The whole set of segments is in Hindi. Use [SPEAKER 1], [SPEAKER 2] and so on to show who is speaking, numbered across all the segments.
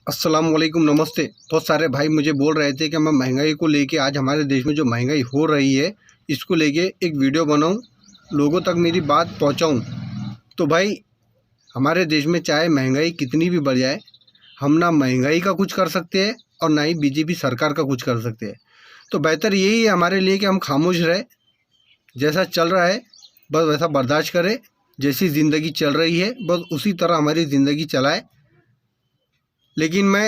[SPEAKER 1] अस्सलाम वालेकुम, नमस्ते। बहुत सारे भाई मुझे बोल रहे थे कि मैं महंगाई को लेके आज हमारे देश में जो महंगाई हो रही है इसको लेके एक वीडियो बनाऊं, लोगों तक मेरी बात पहुंचाऊं। तो भाई हमारे देश में चाहे महंगाई कितनी भी बढ़ जाए, हम ना महंगाई का कुछ कर सकते हैं और ना ही बीजेपी सरकार का कुछ कर सकते हैं। तो बेहतर यही है हमारे लिए कि हम खामोश रहे, जैसा चल रहा है बस वैसा बर्दाश्त करें। जैसी ज़िंदगी चल रही है बस उसी तरह हमारी ज़िंदगी चलाए। लेकिन मैं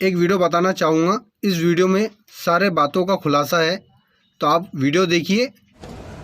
[SPEAKER 1] एक वीडियो बताना चाहूँगा, इस वीडियो में सारे बातों का खुलासा है, तो आप वीडियो देखिए।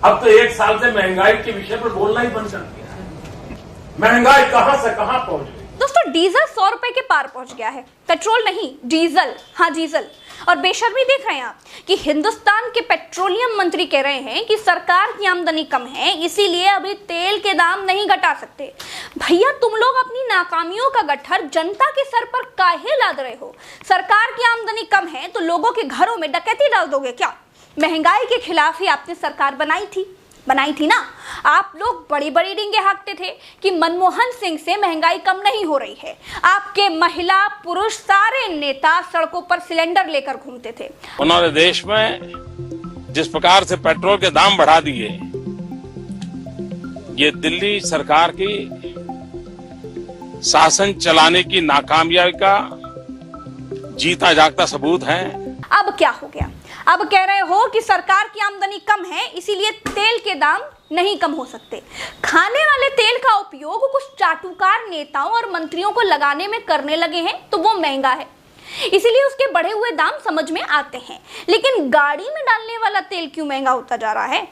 [SPEAKER 2] अब तो एक साल से महंगाई के विषय पर बोलना ही बंद कर दिया है। महंगाई कहां से कहां पहुंच गई।
[SPEAKER 3] दोस्तों, डीजल 100 रुपए के पार पहुंच गया है। पेट्रोल नहीं, डीजल। हाँ, डीजल। और बेशर्मी देख रहे हैं आप कि हिंदुस्तान के पेट्रोलियम मंत्री कह रहे हैं कि सरकार की आमदनी कम है, इसीलिए अभी तेल के दाम नहीं घटा सकते। भैया, तुम लोग अपनी नाकामियों का गट्ठर जनता के सर पर काहे लाद रहे हो? सरकार की आमदनी कम है तो लोगों के घरों में डकैती डाल दोगे क्या? महंगाई के खिलाफ ही आपने सरकार बनाई थी ना। आप लोग बड़ी बड़ी डींगे हाँकते थे कि मनमोहन सिंह से महंगाई कम नहीं हो रही है। आपके महिला पुरुष सारे नेता सड़कों पर सिलेंडर लेकर घूमते थे।
[SPEAKER 2] उन्होंने देश में जिस प्रकार से पेट्रोल के दाम बढ़ा दिए, ये दिल्ली सरकार की शासन चलाने की नाकामयाबी का जीता जागता सबूत है।
[SPEAKER 3] अब क्या हो गया? अब कह रहे हो कि सरकार की आमदनी कम है, इसीलिए तेल के दाम नहीं कम हो सकते। खाने वाले तेल का उपयोग कुछ चाटुकार नेताओं और मंत्रियों को लगाने में करने लगे हैं, तो वो महंगा है, इसीलिए उसके बढ़े हुए दाम समझ में आते हैं। लेकिन गाड़ी में डालने वाला तेल क्यों महंगा होता जा रहा है?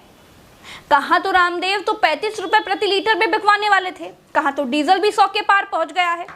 [SPEAKER 3] कहाँ तो रामदेव तो 35 रुपए प्रति लीटर में बिकवाने वाले थे, कहाँ तो डीजल भी 100 के पार पहुंच गया है।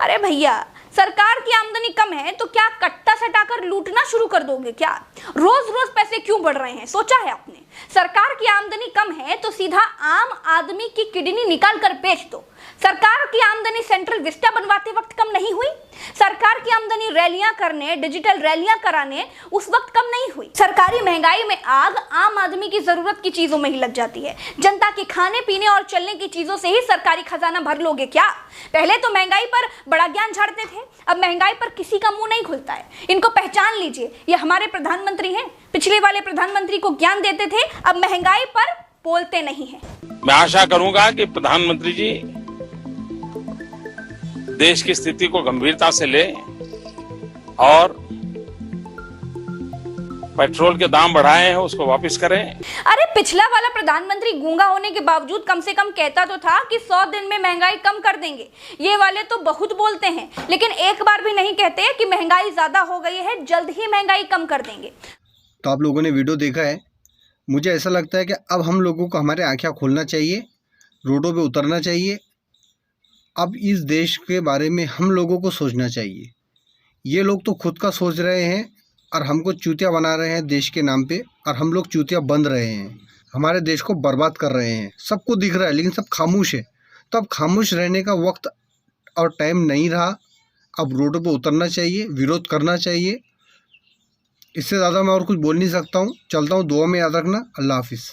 [SPEAKER 3] अरे भैया, सरकार की आमदनी कम है तो क्या कट्टा सटाकर लूटना शुरू कर दोगे क्या? रोज रोज पैसे क्यों बढ़ रहे हैं, सोचा है आपने? सरकार की आमदनी कम है तो सीधा आम आदमी की किडनी निकाल कर बेच दो। सरकार की आमदनी सेंट्रल विस्टा बनवाते वक्त कम नहीं हुई? सरकार की आमदनी रैलियां करने, डिजिटल रैलियां कराने उस वक्त कम नहीं हुई? सरकारी महंगाई में आग आम आदमी की जरूरत की चीजों में ही लग जाती है। जनता के खाने पीने और चलने की चीजों से ही सरकारी खजाना भर लोगे क्या? पहले तो महंगाई पर बड़ा ज्ञान झाड़ते थे, अब महंगाई पर किसी का मुंह नहीं खुलता है। इनको पहचान लीजिए, ये हमारे प्रधानमंत्री हैं। पिछले वाले प्रधानमंत्री को ज्ञान देते थे, अब महंगाई पर बोलते नहीं हैं।
[SPEAKER 2] मैं आशा करूंगा कि प्रधानमंत्री जी देश की स्थिति को गंभीरता से ले और पेट्रोल के दाम बढ़ाए हैं उसको वापस करें।
[SPEAKER 3] अरे, पिछला वाला प्रधानमंत्री गूंगा होने के बावजूद कम से कम कहता तो था कि 100 दिन में महंगाई कम कर देंगे। ये वाले तो बहुत बोलते हैं, लेकिन एक बार भी नहीं कहते कि महंगाई ज्यादा हो गई है, जल्द ही महंगाई कम कर देंगे।
[SPEAKER 1] तो आप लोगों ने वीडियो देखा है। मुझे ऐसा लगता है कि अब हम लोगों को हमारे आँखें खोलना चाहिए, रोडों पे उतरना चाहिए। अब इस देश के बारे में हम लोगों को सोचना चाहिए। ये लोग तो खुद का सोच रहे हैं और हमको चूतिया बना रहे हैं देश के नाम पे, और हम लोग चूतिया बन रहे हैं, हमारे देश को बर्बाद कर रहे हैं। सबको दिख रहा है लेकिन सब खामोश है। तो अब खामोश रहने का वक्त और टाइम नहीं रहा। अब रोडों पे उतरना चाहिए, विरोध करना चाहिए। इससे ज़्यादा मैं और कुछ बोल नहीं सकता हूँ। चलता हूँ, दुआ में याद रखना। अल्लाह हाफिज़।